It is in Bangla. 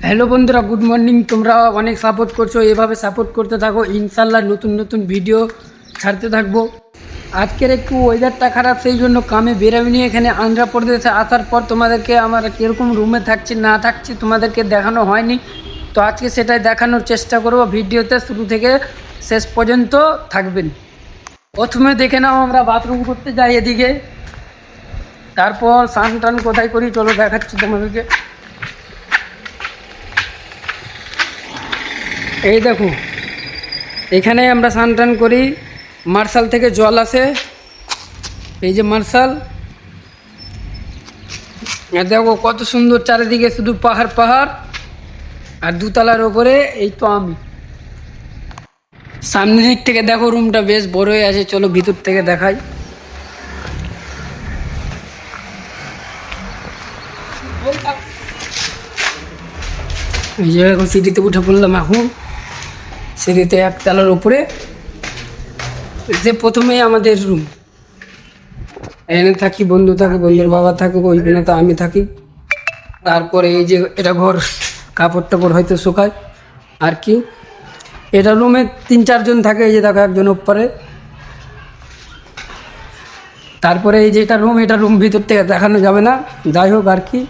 হ্যালো বন্ধুরা, গুড মর্নিং। তোমরা অনেক সাপোর্ট করছো, এভাবে সাপোর্ট করতে থাকো। ইনশাল্লাহ নতুন নতুন ভিডিও ছাড়তে থাকবো। আজকের একটু ওয়েদারটা খারাপ, সেই জন্য কামে বেরামিনি। এখানে অন্ধ্রপ্রদেশে আসার পর তোমাদেরকে আমার কীরকম রুমে থাকছি না থাকছি তোমাদেরকে দেখানো হয়নি, তো আজকে সেটাই দেখানোর চেষ্টা করবো। ভিডিওতে শুরু থেকে শেষ পর্যন্ত থাকবেন। প্রথমে দেখে নাও, আমরা বাথরুম করতে যাই এদিকে, তারপর স্নান টান কোথায় করি চলো দেখাচ্ছি তোমাদেরকে। এই দেখো, এখানে আমরা স্নান টান করি। মার্শাল থেকে জল আসে, এই যে মার্শাল। দেখো কত সুন্দর চারিদিকে, শুধু পাহাড় পাহাড়, আর দুতলার ওপরে এই তো আমি। সামনের দিক থেকে দেখো, রুমটা বেশ বড়ই আছে। চলো ভিতর থেকে দেখাই। এই যে এখন সিঁড়িতে উঠে পড়লাম। এখন সিঁড়িতে একতলার উপরে, যে প্রথমেই আমাদের রুম। এখানে থাকি, বন্ধু থাকে, বন্ধুর বাবা থাকে, ওইখানে তো আমি থাকি। তারপরে এই যে এটা ঘর, কাপড় টাপড় হয়তো শুকায় আর কি। এটা রুমে 3-4 জন থাকে। এই যে দেখো, একজন উপরে। তারপরে এই যে এটা রুম ভিতর থেকে দেখানো যাবে না, যাই হোক আর কি।